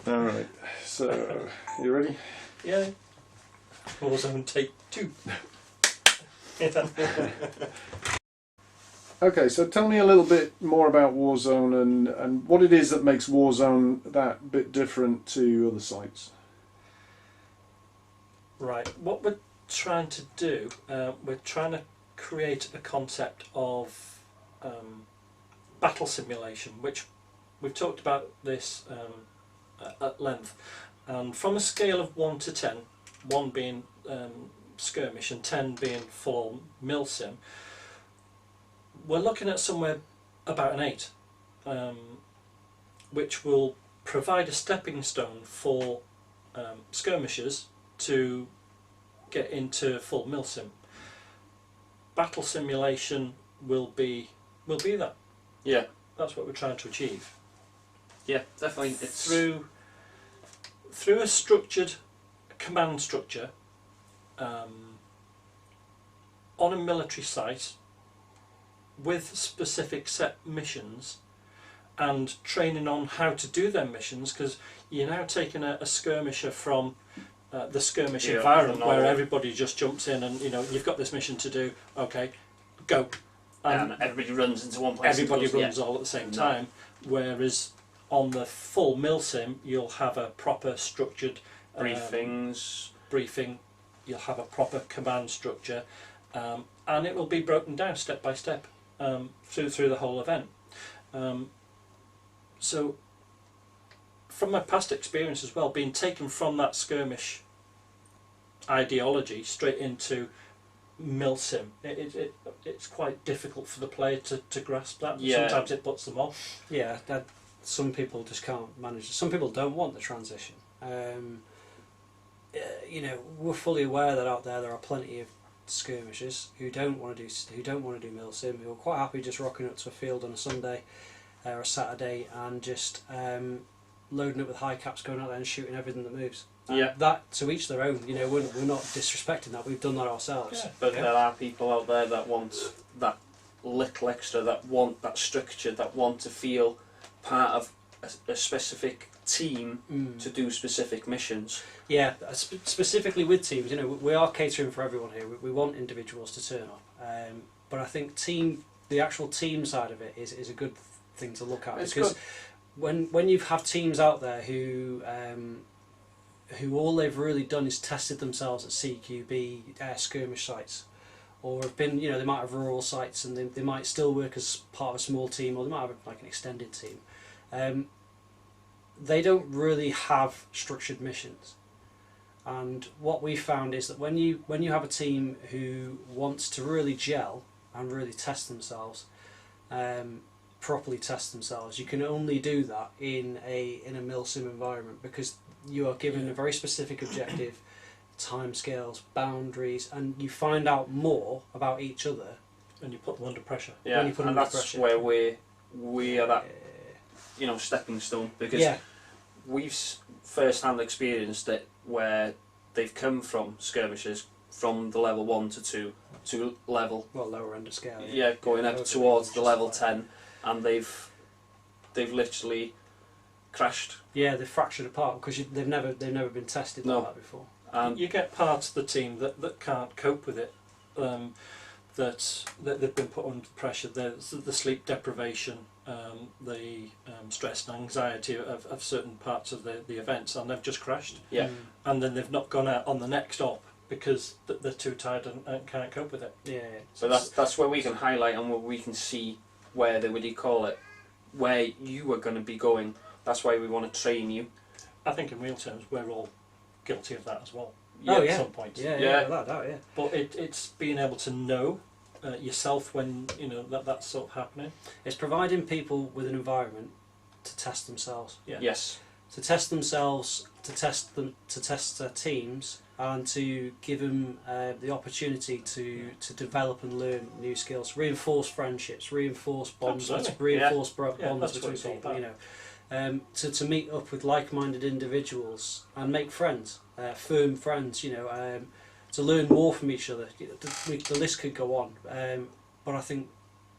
Alright, so, you ready? Yeah. Warzone take 2. Okay, so tell me a little bit more about Warzone and what it is that makes Warzone that bit different to other sites. Right, what we're trying to do, we're trying to create a concept of battle simulation, which we've talked about this at length, and from a scale of 1 to 10, 1 being skirmish and 10 being full milsim, we're looking at somewhere about an 8, which will provide a stepping stone for skirmishers to get into full milsim. Battle simulation will be that. Yeah. That's what we're trying to achieve. Yeah, definitely. It's through a structured command structure on a military site with specific set missions and training on how to do their missions, because you're now taking a skirmisher from the skirmish environment where everybody just jumps in and you've got this mission to do, okay, go. And everybody runs into one place. Everybody runs all at the same time, whereas on the full milsim you'll have a proper structured briefing, you'll have a proper command structure, and it will be broken down step by step through the whole event. So from my past experience as well, being taken from that skirmish ideology straight into milsim, it's quite difficult for the player to grasp that. Yeah. Sometimes it puts them off. Yeah, some people just can't manage it. Some people don't want the transition. We're fully aware that out there are plenty of skirmishers who don't want to do milsim, who are quite happy just rocking up to a field on a Sunday or a Saturday and just loading up with high caps, going out there and shooting everything that moves. Yeah. That, to each their own. We're not disrespecting that. We've done that ourselves. Yeah. But there are people out there that want that little extra, that want that structure, that want to feel part of a specific team to do specific missions. Yeah, specifically with teams, we are catering for everyone here. We want individuals to turn up, but I think the actual team side of it is a good thing to look at, because when you have teams out there who all they've really done is tested themselves at CQB skirmish sites, or have been, they might have rural sites and they might still work as part of a small team, or they might have like an extended team. They don't really have structured missions, and what we found is that when you have a team who wants to really gel and really test themselves, properly test themselves, you can only do that in a milsim environment, because you are given a very specific objective, timescales, boundaries, and you find out more about each other. And you put them under pressure. Yeah, and that's where we are that stepping stone, because we've first-hand experienced it, where they've come from skirmishes from the level 1 to 2 to level lower end of scale. Yeah, going up towards the level 10, and they've literally crashed. Yeah, they've fractured apart because they've never been tested like that before. You get parts of the team that can't cope with it, that they've been put under pressure. The sleep deprivation, the stress and anxiety of certain parts of the events, and they've just crashed. Yeah. And then they've not gone out on the next op because they're too tired and can't cope with it. Yeah. So that's where we can highlight and where we can see where where you are going to be going. That's why we want to train you. I think in real terms we're all guilty of that as well. At some point. Yeah. Without doubt, yeah. But it's being able to know yourself when that's sort of happening. It's providing people with an environment to test themselves. Yeah. Yes. To test themselves, to test their teams, and to give them the opportunity to develop and learn new skills, reinforce friendships, reinforce bonds, bonds between people. To meet up with like-minded individuals and make friends, firm friends. To learn more from each other. The list could go on, but I think,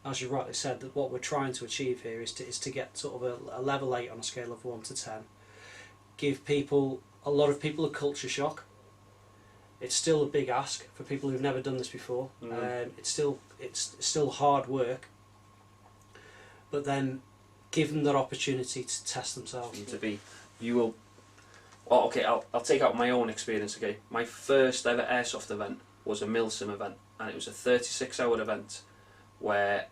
as you rightly said, that what we're trying to achieve here is to get sort of a level 8 on a scale of 1 to 10. give a lot of people a culture shock. It's still a big ask for people who've never done this before. It's still hard work, but then give them that opportunity to test themselves. Well, okay, I'll take out my own experience again. My first ever airsoft event was a milsim event, and it was a 36-hour event where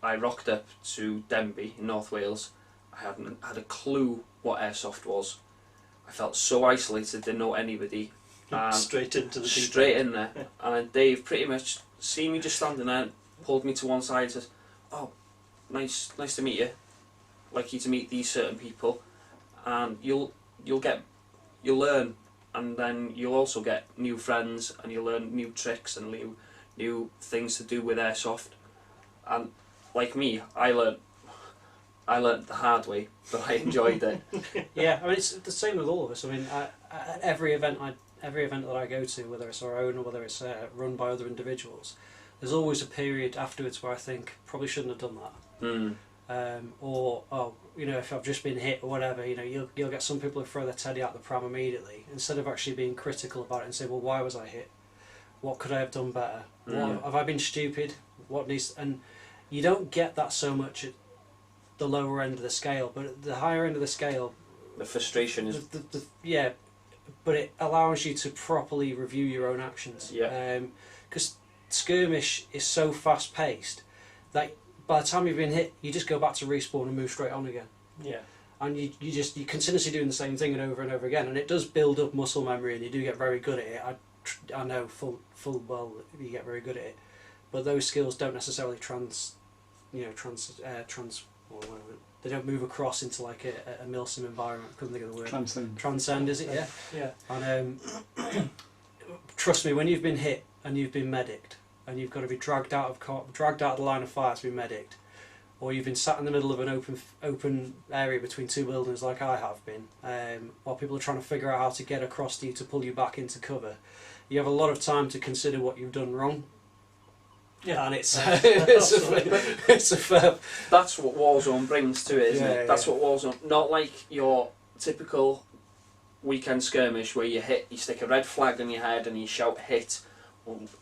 I rocked up to Denbigh in North Wales. I hadn't had a clue what airsoft was. I felt so isolated, didn't know anybody. Straight into the deep straight end. in there, and then Dave pretty much seen me just standing there, pulled me to one side, and says, "Oh, nice to meet you. Like you to meet these certain people, and you'll learn, and then you'll also get new friends, and you'll learn new tricks and new things to do with airsoft." And like me, I learned the hard way, but I enjoyed it. Yeah, I mean it's the same with all of us. I mean, at every event that I go to, whether it's our own or whether it's run by other individuals, there's always a period afterwards where I think probably shouldn't have done that. Or if I've just been hit or whatever, you'll get some people who throw their teddy out the pram immediately instead of actually being critical about it and say, well, why was I hit? What could I have done better? Have I been stupid? And you don't get that so much at the lower end of the scale, but at the higher end of the scale, the frustration is but it allows you to properly review your own actions. Because skirmish is so fast paced that by the time you've been hit, you just go back to respawn and move straight on again. Yeah. And you continuously doing the same thing and over again, and it does build up muscle memory, and you do get very good at it. I know full well you get very good at it, but those skills don't necessarily they don't move across into like a milsim environment. I couldn't think of the word. Transcend, is it? Yeah. Yeah. And trust me, when you've been hit and you've been medicked, and you've got to be dragged out of the line of fire to be medicked, or you've been sat in the middle of an open area between two buildings like I have been, while people are trying to figure out how to get across to you to pull you back into cover, you have a lot of time to consider what you've done wrong. Yeah, and it's a fair. That's what Warzone brings to it, isn't it? Yeah. That's what Warzone. Not like your typical weekend skirmish where you stick a red flag on your head and you shout hit.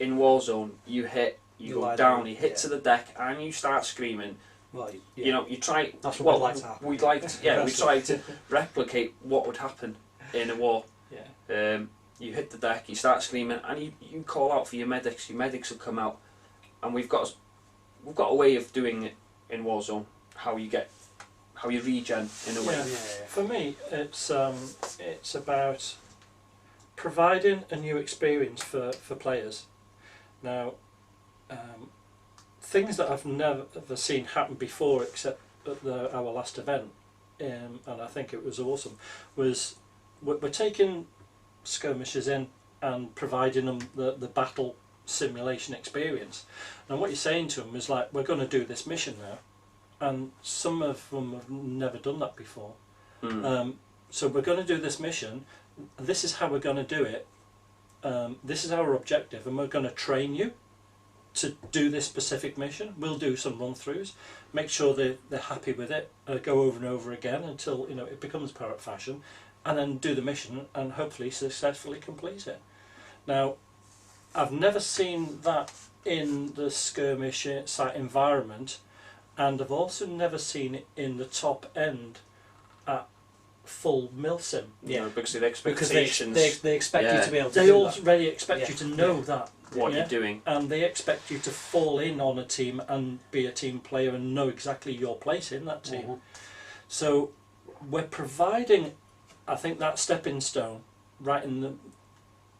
In Warzone, you hit, you go down, you hit to the deck, and you start screaming. Well, you try. That's what we'd like to happen. We try to replicate what would happen in a war. Yeah. You hit the deck, you start screaming, and you call out for your medics. Your medics will come out, and we've got a way of doing it in Warzone. How you regen in a way. Yeah. For me, it's about providing a new experience for players. Now, things that I've never seen happen before, except at our last event, and I think it was awesome, was we're taking skirmishers in and providing them the battle simulation experience. And what you're saying to them is like, we're going to do this mission now, and some of them have never done that before. So we're going to do this mission. This is how we're going to do it. This is our objective, and we're going to train you to do this specific mission. We'll do some run-throughs, make sure they're happy with it, go over and over again until it becomes parrot fashion, and then do the mission and hopefully successfully complete it. Now, I've never seen that in the skirmish site environment, and I've also never seen it in the top end at full milsim. Yeah, because the expectations. They expect you to be able to They do already expect you to know that. What you're doing. And they expect you to fall in on a team and be a team player and know exactly your place in that team. So we're providing, I think, that stepping stone right in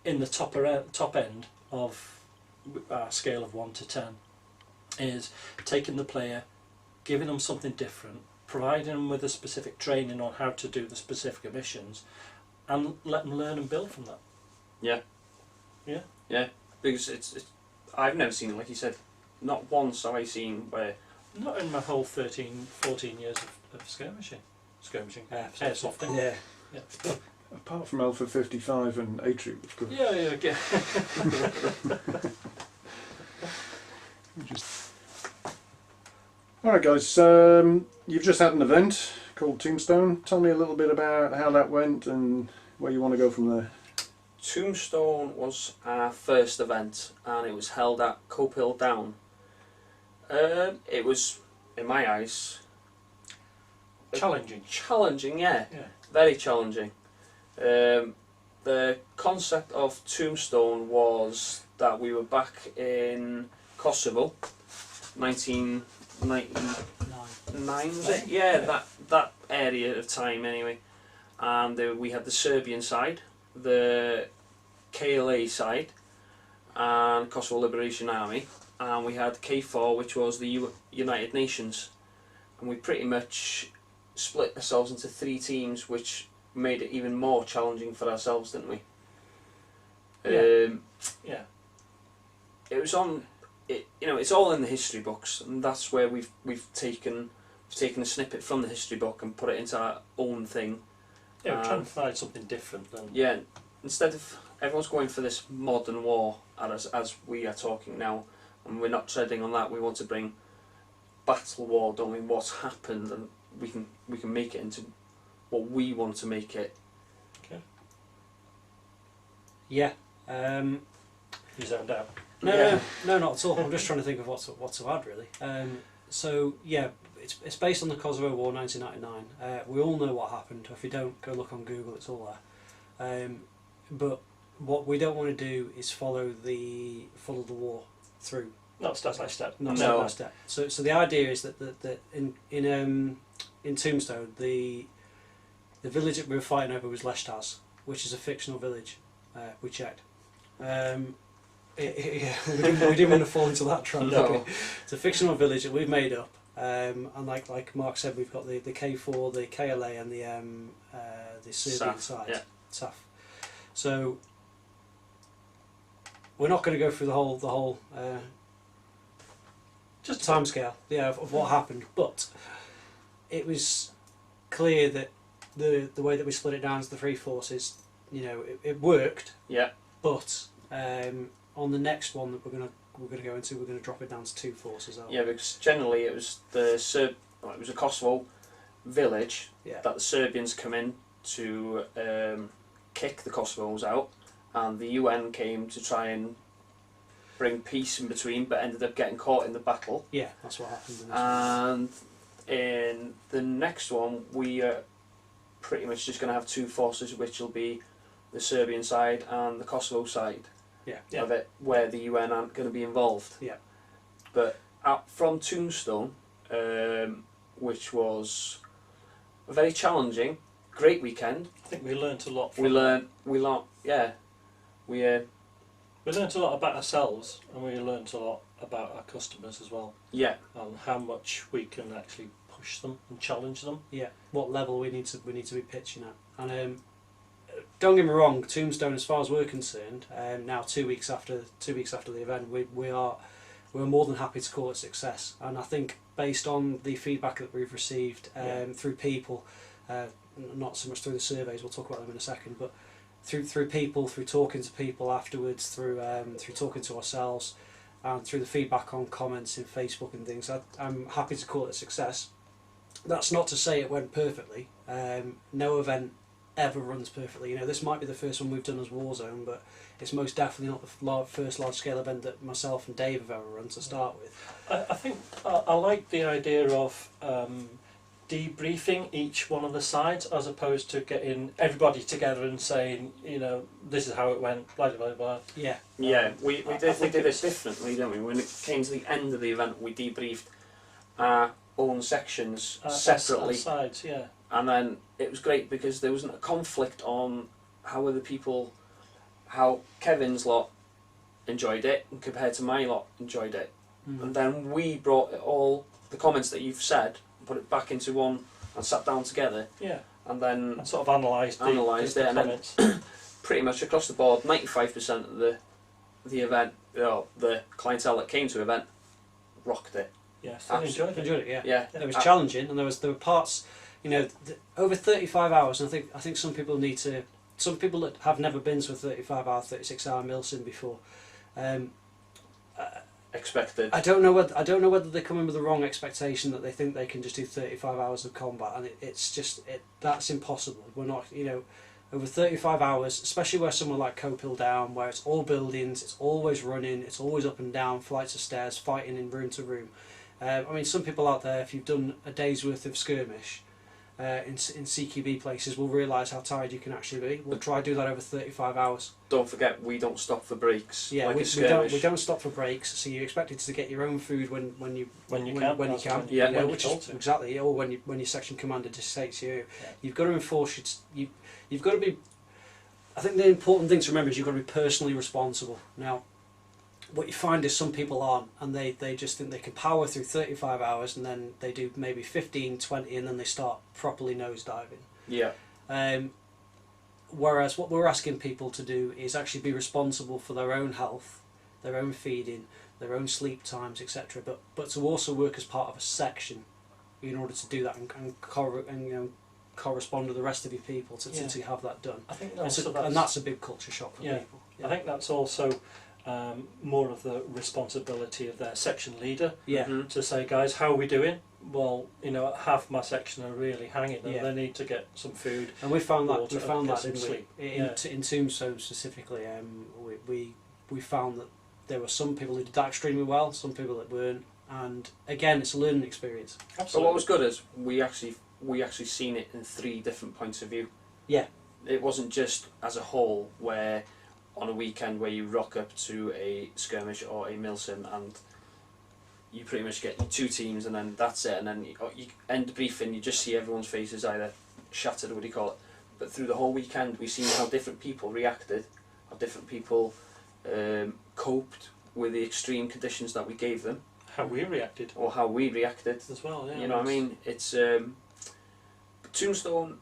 the top end of our scale of 1 to 10 is taking the player, giving them something different, providing them with a specific training on how to do the specific missions, and let them learn and build from that. Yeah. Because it's I've never seen it, like you said, not once have I seen where... Not in my whole 13, 14 years of skirmishing. Airsofting. Yeah. Apart from Alpha 55 and Atrium, of course. Yeah. Alright guys, you've just had an event called Tombstone. Tell me a little bit about how that went and where you want to go from there. Tombstone was our first event, and it was held at Cope Hill Down. It was, in my eyes, Challenging. Yeah, very challenging. The concept of Tombstone was that we were back in Kosovo, 1999, was it? Yeah, that area of time anyway. And we had the Serbian side, the KLA side, and Kosovo Liberation Army, and we had KFOR, which was the United Nations, and we pretty much split ourselves into 3 teams, which made it even more challenging for ourselves, didn't we? Yeah. It was on. It's all in the history books, and that's where we've taken a snippet from the history book and put it into our own thing. Yeah, we're trying to find something different. Yeah, instead of everyone's going for this modern war, as we are talking now, and we're not treading on that. We want to bring battle war, don't we? What's happened, and we can make it into what we want to make it. Okay. Yeah. You zoned out. No, not at all. I'm just trying to think of what to add really. So yeah, it's based on the Kosovo War 1999. We all know what happened. If you don't, go look on Google. It's all there. But what we don't want to do is follow the war through. Not step by step. Not step by step. So the idea is that in Tombstone, the village that we were fighting over was Leshtaz, which is a fictional village. We checked. We didn't want to fall into that trap. No. It's a fictional village that we've made up, and like Mark said, we've got the K4, the KLA, and the Serbian side, SAF. So we're not going to go through the whole just timescale, of what happened, but it was clear that the way that we split it down to the 3 forces, it worked. Yeah. But on the next one that we're gonna go into, we're gonna drop it down to 2 forces. Yeah, because generally it was it was a Kosovo village that the Serbians come in to kick the Kosovos out, and the UN came to try and bring peace in between, but ended up getting caught in the battle. Yeah, that's what happened. And in the next one, we are pretty much just going to have 2 forces, which will be the Serbian side and the Kosovo side of it, where the UN aren't going to be involved. Yeah. But from Tombstone, which was a very challenging, great weekend. I think we learnt a lot. We learned, We learnt a lot about ourselves, and we learnt a lot about our customers as well. Yeah. And how much we can actually push them and challenge them. Yeah. What level we need to be pitching at. And don't get me wrong, Tombstone, as far as we're concerned, now 2 weeks after the event, we're more than happy to call it success. And I think based on the feedback that we've received through people, not so much through the surveys, we'll talk about them in a second, but through people, through talking to people afterwards, through talking to ourselves, and through the feedback on comments in Facebook and things, I'm happy to call it a success. That's not to say it went perfectly. No event ever runs perfectly. This might be the first one we've done as Warzone, but it's most definitely not the first large-scale event that myself and Dave have ever run to start with. I think I like the idea of debriefing each one of the sides, as opposed to getting everybody together and saying, this is how it went, blah blah blah. Yeah. Yeah, we did it differently, didn't we? When it came to the end of the event, we debriefed our own sections separately. Sides, yeah. And then it was great because there wasn't a conflict on how Kevin's lot enjoyed it compared to my lot enjoyed it. Mm. And then we brought all the comments that you've said, put it back into one and sat down together. Yeah. And then And sort of analysed the and comments. then pretty much across the board, 95% of the event, the clientele that came to the event, rocked it. Yes, I enjoyed it. Yeah. Yeah. It was challenging, and there were parts, over 35 hours. And I think some people that have never been to a 35-hour, 36-hour milsim before, expected. I don't know whether they come in with the wrong expectation that they think they can just do 35 hours of combat, and that's impossible. We're not, over 35 hours, especially where somewhere like Copill Down, where it's all buildings, it's always running, it's always up and down, flights of stairs, fighting in room to room. I mean, some people out there, if you've done a day's worth of skirmish in CQB places, will realise how tired you can actually be. We'll try to do that over 35 hours. Don't forget, we don't stop for breaks. Yeah, like we don't stop for breaks. So you're expected to get your own food when you can. Yeah, Which is exactly, or when your section commander dictates you. Yeah. You've got to enforce you've got to be. I think the important thing to remember is you've got to be personally responsible. Now, what you find is some people aren't, and they just think they can power through 35 hours, and then they do maybe 15, 20, and then they start properly nosediving. Yeah. Whereas what we're asking people to do is actually be responsible for their own health, their own feeding, their own sleep times, etc. But to also work as part of a section in order to do that and correspond to the rest of your people to have that done. I think that's a big culture shock for people. Yeah. I think that's also more of the responsibility of their section leader. Yeah. Mm-hmm. To say, guys, how are we doing? Well, half my section are really hanging, and they need to get some food. And we found that some sleep. In Tombstone specifically. We found that there were some people who did that extremely well, some people that weren't, and again, it's a learning experience. Absolutely. But what was good is we actually seen it in 3 different points of view. Yeah. It wasn't just as a whole where on a weekend where you rock up to a skirmish or a milsim and you pretty much get 2 teams and then that's it, and then you end the briefing, you just see everyone's faces either shattered, what do you call it, but through the whole weekend we've seen how different people reacted, how different people coped with the extreme conditions that we gave them. How we reacted. Or how we reacted. As well, yeah. You know what I mean? It's Tombstone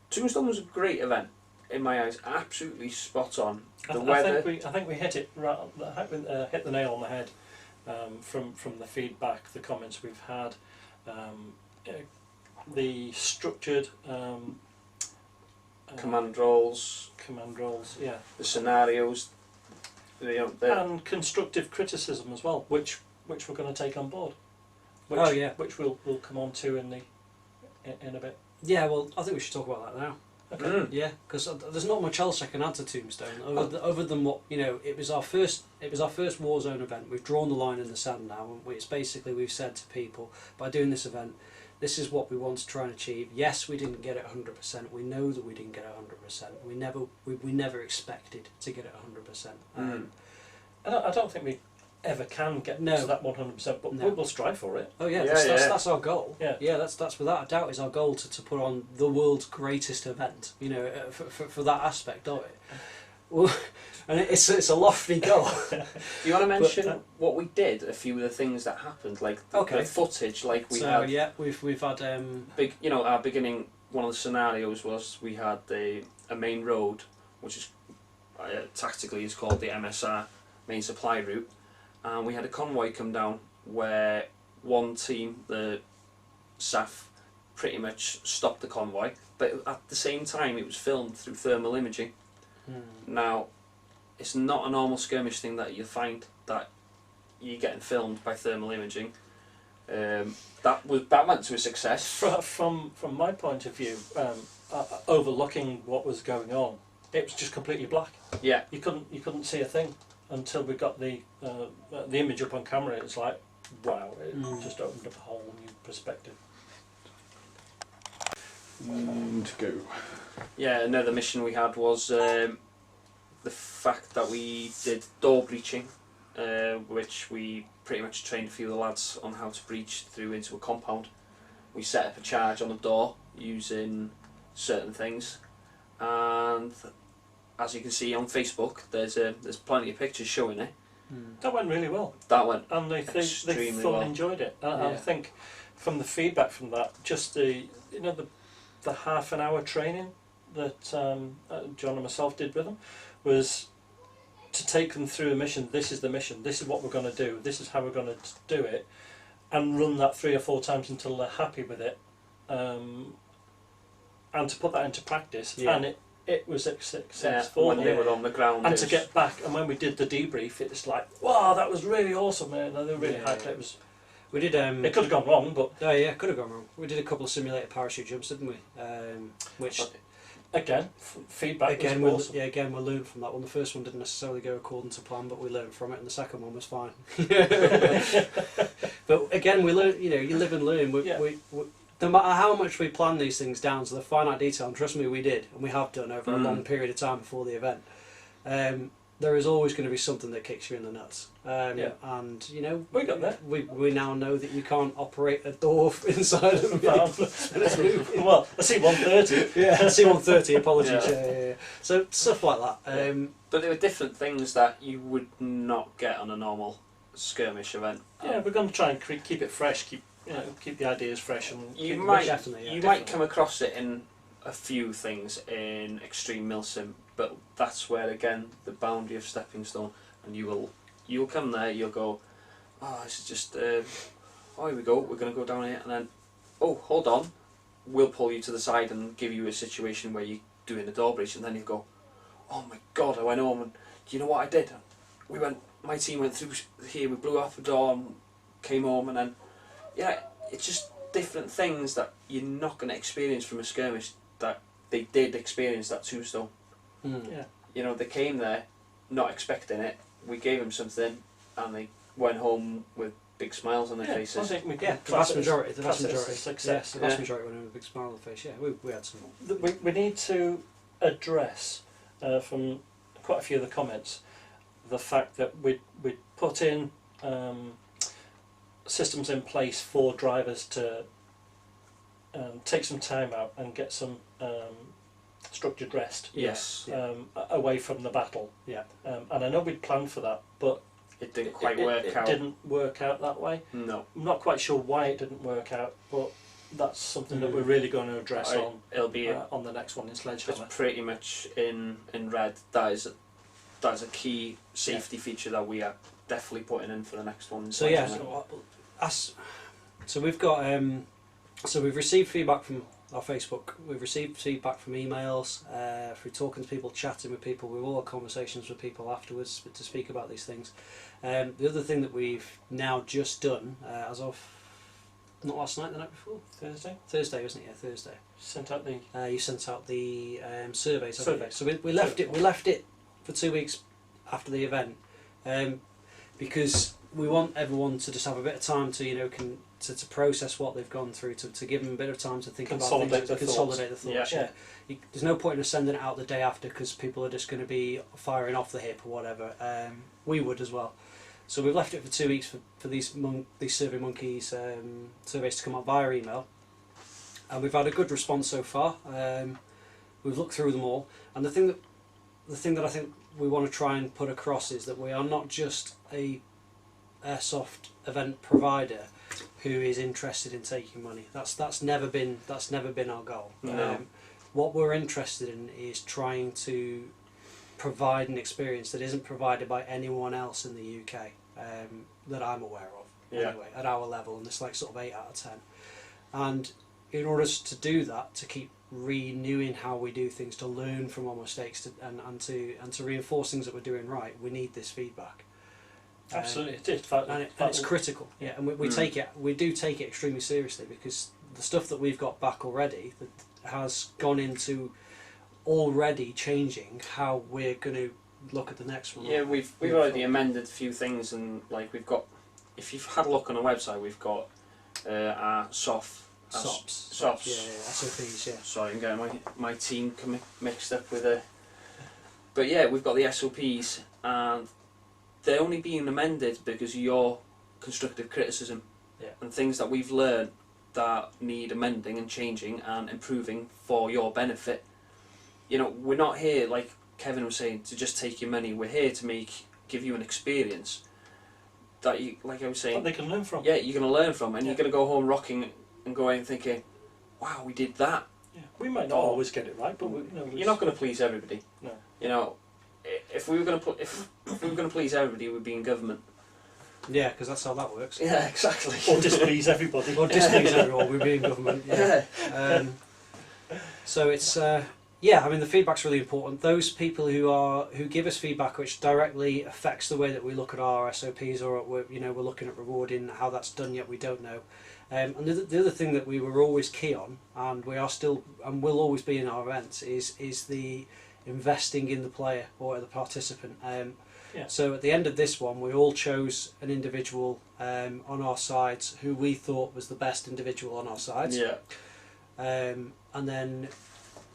was a great event in my eyes, absolutely spot on. The weather. I think we hit it right, hit the nail on the head. From the feedback, the comments we've had, the structured command roles, yeah, the scenarios, and constructive criticism as well, which we're going to take on board. Which we'll come on to in a bit. Yeah, well, I think we should talk about that now. Okay. Yeah, because there's not much else I can add to Tombstone other than what it was our first Warzone event. We've drawn the line in the sand now, and it's basically we've said to people, by doing this event, this is what we want to try and achieve. Yes, we didn't get it 100%. We know that we didn't get it 100%. We never expected to get it 100%. And I don't think we ever can get to that 100%, but we'll strive for it. Oh yeah, that's our goal. Yeah, that's without a doubt is our goal to put on the world's greatest event. For that aspect of it. Well, and it's a lofty goal. Do you want to mention what we did? A few of the things that happened, like the footage, like we had. Yeah, we've had big. Our beginning. One of the scenarios was we had a main road, which is tactically is called the MSR, main supply route. And we had a convoy come down where one team, the SAF, pretty much stopped the convoy, but at the same time it was filmed through thermal imaging. Now, it's not a normal skirmish thing that you find that you're getting filmed by thermal imaging. That went to a success. From my point of view, overlooking what was going on, it was just completely black. Yeah, you couldn't see a thing until we got the image up on camera. It's like, wow, it just opened up a whole new perspective. And go. Yeah, another mission we had was the fact that we did door breaching, which we pretty much trained a few of the lads on how to breach through into a compound. We set up a charge on a door using certain things, and as you can see on Facebook, there's plenty of pictures showing it. That went really well. That went and they thoroughly enjoyed it. I think from the feedback from that, just the half an hour training that John and myself did with them was to take them through a mission. This is the mission. This is what we're going to do. This is how we're going to do it, and run that 3 or 4 times until they're happy with it, and to put that into practice. Yeah. And it was a Yeah, success for when them. they were on the ground. And it to was- get back, and when we did the debrief, it's like, wow, that was really awesome, man. And they were really Yeah. hyped. It was. We did. It could have gone wrong, but Oh yeah, could have gone wrong. We did a couple of simulated parachute jumps, didn't we? Which again, feedback again, was awesome. we learned from that one. The first one didn't necessarily go according to plan, but we learned from it, and the second one was fine. But again, we learn. You know, you live and learn. Yeah. No matter how much we plan these things down to the finite detail, and trust me, we did, and we have done over a long period of time before the event. There is always going to be something that kicks you in the nuts. Yeah. And you know, We got there. We now know that you can't operate a door inside of a vehicle. Well, I see 130. Yeah, C-130, apologies. Yeah. Yeah. So stuff like that. But there were different things that you would not get on a normal skirmish event. Yeah, we're going to try and keep it fresh, keep the ideas fresh, and You keep it might, rich. Definitely, yeah, you definitely. might come across it in a few things in extreme milsim, but that's where again the boundary of stepping stone, and you'll come there, you'll go, oh, this is just, oh, here we go, we're going to go down here, and then, oh, hold on, we'll pull you to the side and give you a situation where you're doing a door breach, and then you go, oh my god, I went home, and do you know what I did? My team went through here, we blew off a door and came home, and then, yeah, it's just different things that you're not going to experience from a skirmish that they did experience that Tombstone. Yeah. You know, they came there not expecting it, we gave them something, and they went home with big smiles on their I faces. think we can Yeah, the class vast it as- majority. class it as a success. Yeah, the vast Yeah. majority went in with a big smile on the face. Yeah, we had some. We need to address from quite a few of the comments the fact that we put in systems in place for drivers to take some time out and get some structured rest Yes, away from the battle. Yeah. And I know we'd planned for that, but it didn't quite it work out. didn't work out that way. No. I'm not quite sure why it didn't work out, but that's something that we're really going to address It'll be on the next one in it's Sledgehammer. pretty much in red. That is a key safety feature that we are definitely putting in for the next one. So yeah, Sledgehammer. so we've got so we've received feedback from our Facebook. We've received feedback from emails, through talking to people, chatting with people. We've all had conversations with people afterwards to speak about these things. The other thing that we've now just done, as of not last night, the night before, Thursday, wasn't it? Yeah, Thursday. Sent out the You sent out the surveys. haven't you? Surveys. So we left it. We left it for 2 weeks after the event, because we want everyone to just have a bit of time to to process what they've gone through, to give them a bit of time to think Consolidate about things, the to consolidate the thoughts. Yeah. There's no point in us sending it out the day after because people are just going to be firing off the hip or whatever. We would as well. So we've left it for 2 weeks for these Survey Monkeys surveys to come out via email, and we've had a good response so far. We've looked through them all, and the thing that I think we want to try and put across is that we are not just a airsoft event provider who is interested in taking money. That's never been our goal. No. What we're interested in is trying to provide an experience that isn't provided by anyone else in the UK that I'm aware of. Yeah. Anyway, at our level, and it's like sort of 8 out of 10. And in order to do that, to keep renewing how we do things, to learn from our mistakes, and to reinforce things that we're doing right, we need this feedback. absolutely it is. And it's critical. Yeah, and we do take it extremely seriously, because the stuff that we've got back already that has gone into already changing how we're going to look at the next one. Yeah, we've already amended a few things, and like we've got, if you've had a look on the website, we've got our SOPs. Yeah, SOPs, yeah. Sorry, I'm getting my team mixed up with a. But yeah, we've got the SOPs, and they're only being amended because of your constructive criticism, and things that we've learned that need amending and changing and improving for your benefit. You know, we're not here, like Kevin was saying, to just take your money. We're here to give you an experience that you, like I was saying, What they can learn from. yeah, you're going to learn from, and you're going to go home rocking and going thinking, wow, we did that. Yeah. We might not always get it right, but You're not going to please everybody. No. You know, if we were going to if we were going to please everybody, we'd be in government. Yeah, because that's how that works. Yeah, exactly. or displease everybody. Or displease everyone, we'll be in government. Yeah. Yeah. So it's Yeah, I mean the feedback's really important. Those people who give us feedback which directly affects the way that we look at our SOPs, or we're looking at rewarding how that's done yet we don't know. And the other thing that we were always key on, and we are still and will always be in our events, is the investing in the player or the participant. So at the end of this one, we all chose an individual on our sides who we thought was the best individual on our sides. Yeah. And then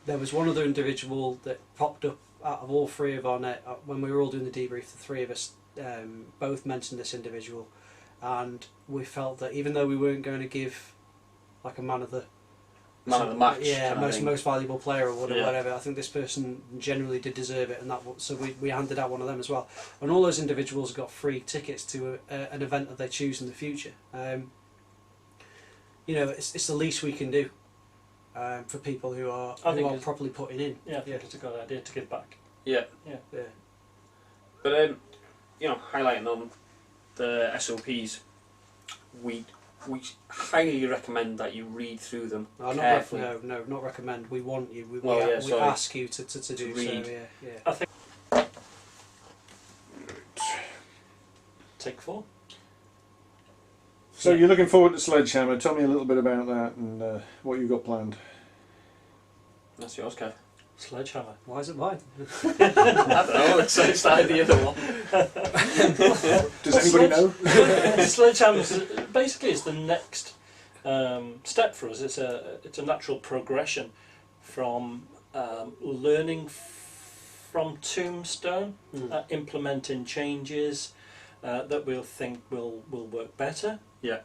there was one other individual that popped up out of all three of our net when we were all doing the debrief. The three of us both mentioned this individual, and we felt that even though we weren't going to give like a man of the match, yeah, kind of most valuable player or whatever, Yeah. whatever, I think this person generally did deserve it, and so we handed out one of them as well. And all those individuals got free tickets to an event that they choose in the future. It's the least we can do. For people who are properly putting in. Yeah, I think it's a good idea to give back. Yeah. But highlighting on the SOPs, we highly recommend that you read through them carefully. Not recommend. We want you. We sorry. ask you to do read. so. Yeah. I think. Take 4. So you're looking forward to Sledgehammer. Tell me a little bit about that and what you've got planned. That's yours, Kev. Sledgehammer. Why is it mine? I don't know, it started the other one. Does anybody know? Sledgehammer basically is the next step for us. It's a natural progression from learning from Tombstone, implementing changes that we'll think will work better. Yeah.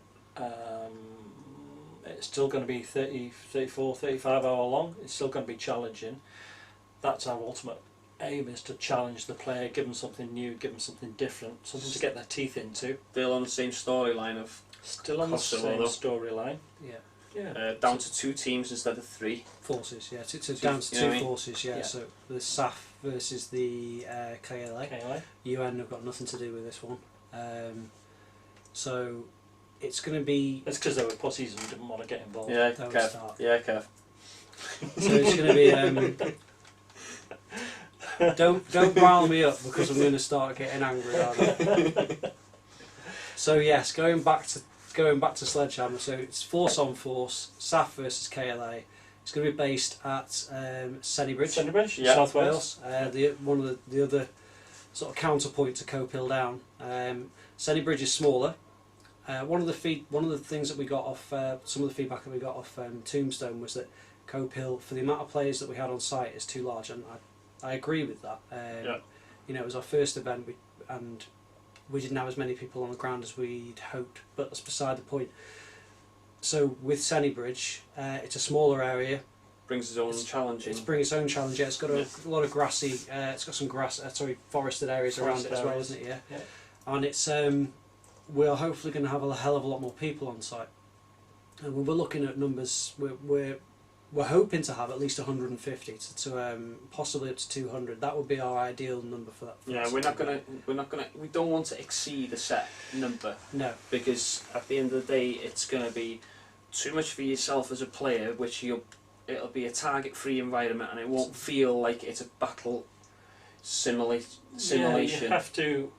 It's still going to be 30, 34, 35 hour long. It's still going to be challenging. That's our ultimate aim, is to challenge the player, give them something new, give them something different, something to get their teeth into. Still on the same storyline of Still on the same storyline. Yeah. down to 2 teams instead of 3. Forces, yeah. Down to 2 forces, yeah. Yeah. So the SAF versus the KLA. KLA. UN have got nothing to do with this one. So it's going to be... It's because they were pussies and didn't want to get involved. Yeah, Don't Kev. start. Yeah, Kev. So it's going to be... don't rile me up, because I'm going to start getting angry, aren't I? So yes, going back to Sledgehammer. So it's force on force, SAF versus KLA. It's going to be based at Sennybridge, Yeah. South Wales. One of the other sort of counterpoint to Cope Hill Down. Sennybridge is smaller. One of the things that we got off some of the feedback that we got off Tombstone was that Cope Hill, for the amount of players that we had on site, is too large, and I agree with that. It was our first event, and we didn't have as many people on the ground as we'd hoped, but that's beside the point. So with Sennybridge, it's a smaller area. Brings its own challenge in. It's bringing its own challenge. Yeah, it's got a lot of grassy. It's got some forested areas around it as well, isn't it? Yeah. And it's we're hopefully going to have a hell of a lot more people on site. And when we're looking at numbers, we're hoping to have at least 150 to possibly up to 200. That would be our ideal number for that. We don't want to exceed a set number. No. Because at the end of the day, it's going to be too much for yourself as a player, it'll be a target-free environment, and it won't feel like it's a battle simulation. Yeah, you have to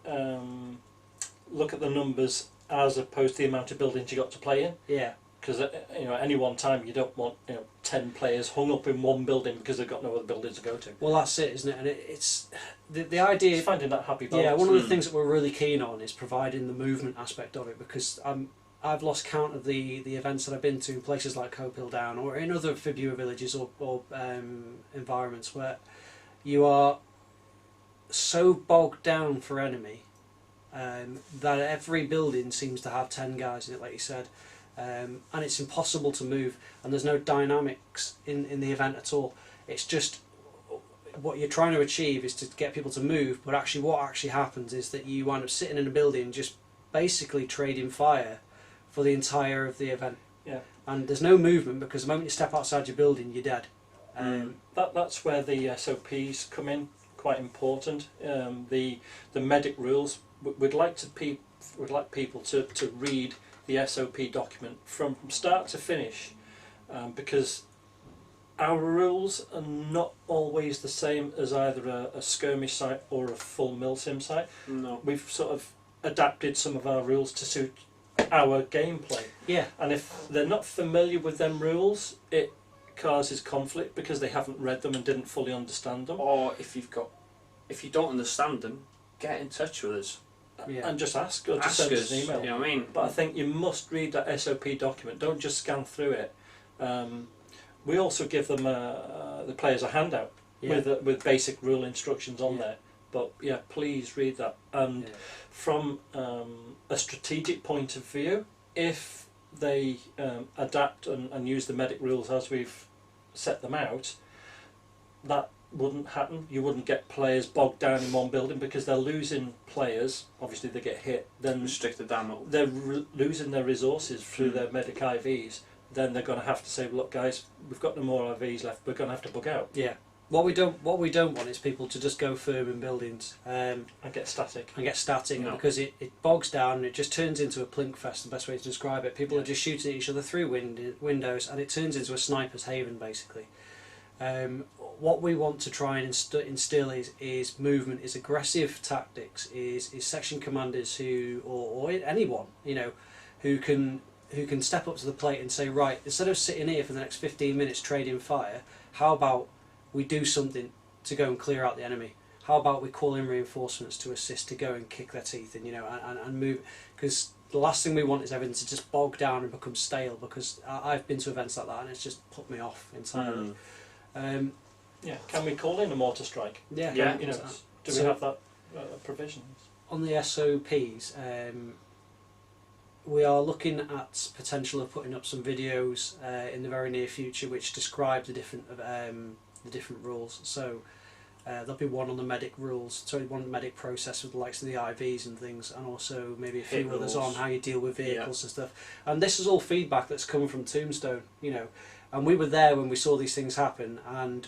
look at the numbers as opposed to the amount of buildings you got to play in. Yeah. Because at any one time you don't want 10 players hung up in one building because they've got no other buildings to go to. Well, that's it, isn't it? And it's the idea. It's finding that happy balance. Yeah, one of the things that we're really keen on is providing the movement aspect of it, because I've lost count of the events that I've been to in places like Cope Hill Down or in other Fibua villages or environments where you are so bogged down for enemy that every building seems to have 10 guys in it, like you said. And it's impossible to move, and there's no dynamics in the event at all. It's just what you're trying to achieve is to get people to move, but actually what actually happens is that you wind up sitting in a building just basically trading fire for the entire of the event. Yeah. And there's no movement, because the moment you step outside your building, you're dead. That's where the SOPs come in, quite important. The medic rules. We'd like people to read the SOP document from start to finish, because our rules are not always the same as either a skirmish site or a full milsim site. No. We've sort of adapted some of our rules to suit our gameplay. Yeah. And if they're not familiar with them rules, it causes conflict because they haven't read them and didn't fully understand them. Or if you don't understand them, get in touch with us. Yeah. And just ask or just Ask send us, us an email. you know what I mean? But I think you must read that SOP document. Don't just scan through it. We also give them the players a handout with basic rule instructions on there. But yeah, please read that. And from a strategic point of view, if they adapt and use the medic rules as we've set them out, that wouldn't happen. You wouldn't get players bogged down in one building because they're losing players. Obviously they get hit, then Restricted ammo. they're losing their resources through their medic IVs. Then they're going to have to say, look guys, we've got no more IVs left, we're going to have to bug out. Yeah. What we don't want is people to just go firm in buildings And get static. No. because it bogs down and it just turns into a plink fest, the best way to describe it. People Yeah. are just shooting at each other through windows and it turns into a sniper's haven basically. What we want to try and instill is movement, is aggressive tactics, is section commanders who or anyone, you know, who can step up to the plate and say, right, instead of sitting here for the next 15 minutes trading fire, how about we do something to go and clear out the enemy? How about we call in reinforcements to assist to go and kick their teeth in, you know, and move? Because the last thing we want is everything to just bog down and become stale, because I've been to events like that and it's just put me off entirely. Yeah, can we call in a mortar strike? Yeah. Yeah. You know, do we So- have that provision? On the SOPs, we are looking at potential of putting up some videos in the very near future which describe the different rules. So there'll be one on the medic rules, one on the medic process with the likes of the IVs and things, and also maybe a few Hit others rules. on how you deal with vehicles and stuff. And this is all feedback that's coming from Tombstone, you know. And we were there when we saw these things happen, and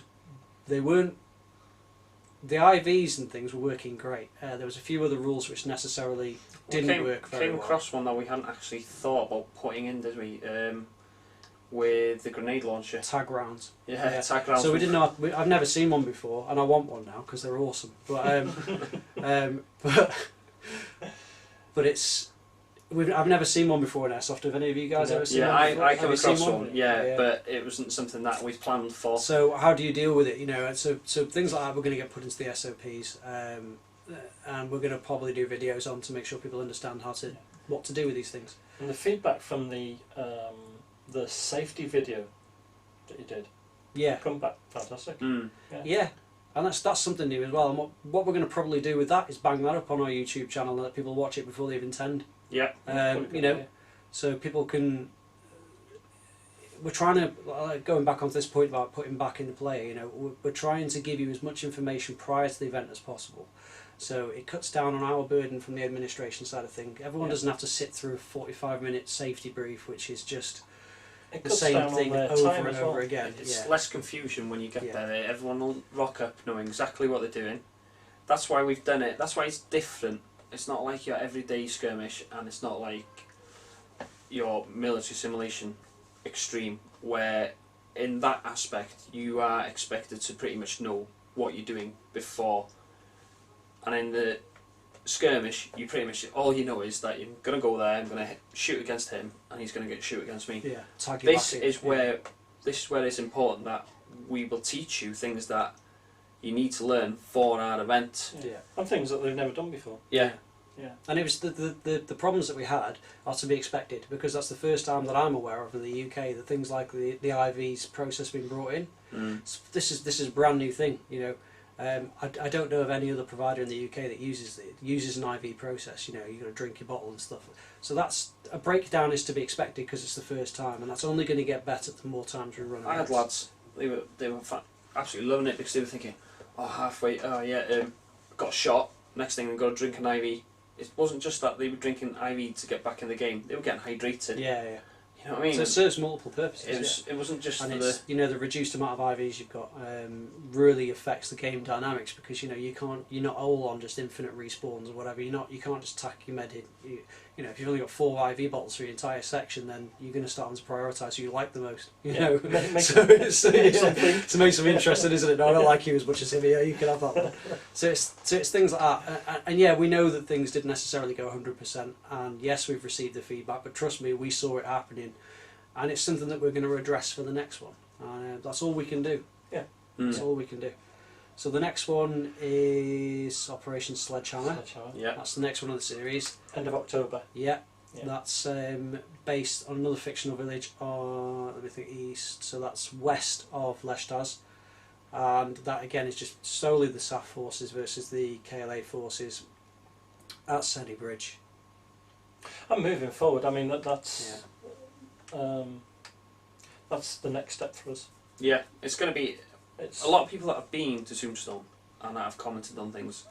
they weren't. The IVs and things were working great. There was a few other rules which necessarily didn't work very came well. across one that we hadn't actually thought about putting in, did we? With the grenade launcher. Tag rounds. Yeah, tag rounds. So we didn't know. I've never seen one before, and I want one now because they're awesome. But but it's. I've never seen one before in Airsoft. Have any of you guys ever seen Yeah, one before? I Have came you seen across one. Yeah. Yeah, but it wasn't something that we planned for. So how do you deal with it? You know, and so things like that we're going to get put into the SOPs, and we're going to probably do videos on to make sure people understand what to do with these things. And the feedback from the safety video that you did, Yeah. come back fantastic. Mm. Yeah, and that's something new as well. And what we're going to probably do with that is bang that up on our YouTube channel and let people watch it before they even tend. Yeah. You know, so people can. We're trying to, going back onto this point about putting back into play. You know, we're trying to give you as much information prior to the event as possible. So it cuts down on our burden from the administration side of things. Everyone doesn't have to sit through a 45-minute safety brief, which is just It the cuts same down on thing their over time and as over well. again. It's Yeah. less confusion when you get Yeah. there. Everyone will rock up knowing exactly what they're doing. That's why we've done it. That's why it's different. It's not like your everyday skirmish, and it's not like your military simulation extreme, where in that aspect you are expected to pretty much know what you're doing before. And in the skirmish, you pretty much, all you know is that you're going to go there, I'm going to shoot against him, and he's going to shoot against me. Yeah. Tag you This back in. is where it's important that we will teach you things that you need to learn for our event. Yeah. And things that they've never done before. Yeah. Yeah. And it was the problems that we had are to be expected, because that's the first time that I'm aware of in the UK that things like the IVs process being brought in. Mm. So this is a brand new thing, you know. I don't know of any other provider in the UK that uses an IV process. You know, you've got to drink your bottle and stuff. So that's a breakdown is to be expected because it's the first time, and that's only going to get better the more times we run. I had lads, they were absolutely loving it because they were thinking, got shot. Next thing, I got to drink an IV. It wasn't just that they were drinking IV to get back in the game; they were getting hydrated. Yeah. You know what I mean? So it serves multiple purposes. It wasn't just And for it's, the... the reduced amount of IVs you've got really affects the game dynamics, because you're not all on just infinite respawns or whatever. You can't just tack your med in. If you've only got 4 IV bottles for your entire section, then you're going to start having to prioritise who you like the most. To make some interesting, isn't it? No, I don't like you as much as him. Yeah, you can have that one. So it's things like that. And yeah, we know that things didn't necessarily go 100%. And yes, we've received the feedback, but trust me, we saw it happening. And it's something that we're going to address for the next one. That's all we can do. Yeah. That's all we can do. So the next one is Operation Sledgehammer. Yeah. That's the next one of the series. End of October. Yeah. Yeah. That's based on another fictional village on, let me think, east. So that's west of Leshtaz. And that again is just solely the SAF forces versus the KLA forces at Senny Bridge. And moving forward, I mean that's the next step for us. Yeah, it's going to be... It's A lot of people that have been to Tombstone and that have commented on things,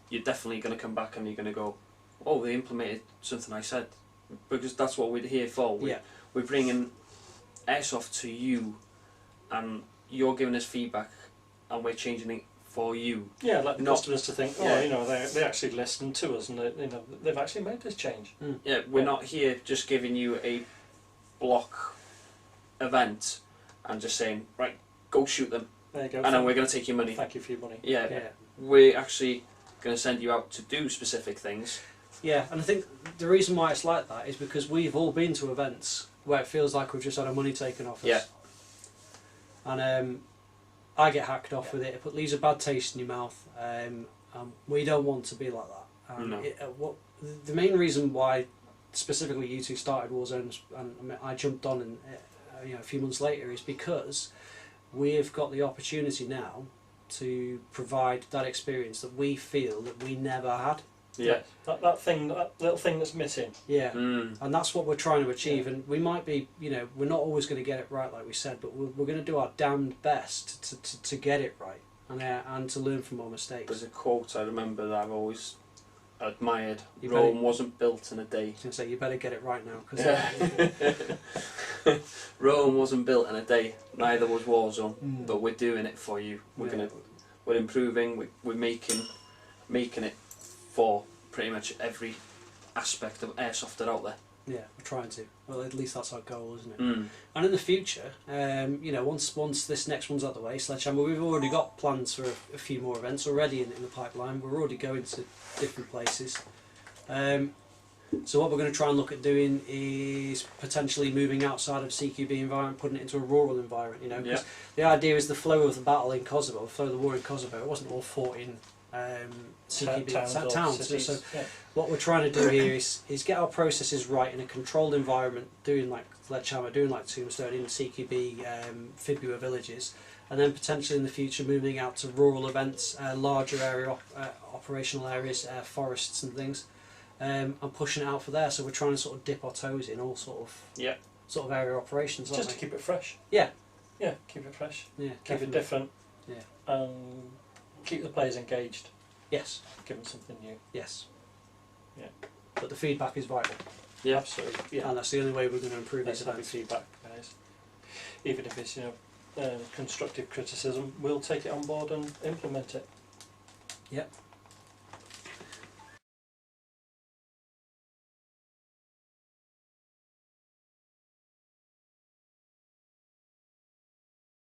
you're definitely going to come back and you're going to go, oh, they implemented something I said. Because that's what we're here for. We're bringing Airsoft to you, and you're giving us feedback, and we're changing it for you. Yeah, like the Not- customers to think, they actually listened to us, and they've actually made this change. Yeah, we're not here just giving you a block event and just saying, right, go shoot them, There you go. and then we're going to take your money. Thank you for your money. Yeah, Yeah. we're actually going to send you out to do specific things. Yeah, and I think the reason why it's like that is because we've all been to events where it feels like we've just had our money taken off us. Yeah. And I get hacked off with it. It leaves a bad taste in your mouth. We don't want to be like that. No. The main reason why specifically you two started Warzone and I jumped on and a few months later is because we've got the opportunity now to provide that experience that we feel that we never had. Yeah. That little thing that's missing. Yeah. Mm. And that's what we're trying to achieve, and we might be, we're not always going to get it right, like we said, but we're going to do our damned best to get it right, and to learn from our mistakes. There's a quote I remember that I've always admired. You Rome better- wasn't built in a day. I was going to say, you better get it right now, because Yeah. Rome wasn't built in a day. Neither was Warzone. But we're doing it for you. We're improving. We're making it for pretty much every aspect of Airsoft out there. yeah, we're trying to. Well, at least that's our goal, isn't it? Mm. And in the future, once this next one's out of the way, Sledgehammer, we've already got plans for a few more events already in the pipeline. We're already going to different places. So what we're going to try and look at doing is potentially moving outside of CQB environment, putting it into a rural environment. 'Cause the idea is the flow of the battle in Kosovo, the flow of the war in Kosovo. It wasn't all fought in CQB towns. cities. So Yeah. what we're trying to do here is get our processes right in a controlled environment, doing like Sledgehammer, doing like Tombstone in CQB, Fibua villages, and then potentially in the future moving out to rural events, larger area operational areas, forests and things, and pushing it out for there. So we're trying to sort of dip our toes in all sort of area operations, aren't Just to we? keep it fresh. Yeah. Yeah, keep it fresh. Yeah, Keep definitely. it different. Yeah. Keep the players engaged. Yes. Give them something new. Yes. Yeah. But the feedback is vital, Yeah. Absolutely. Yeah. and that's the only way we're going to improve Let's these have events. feedback, guys. Even if it's constructive criticism, we'll take it on board and implement it. Yep.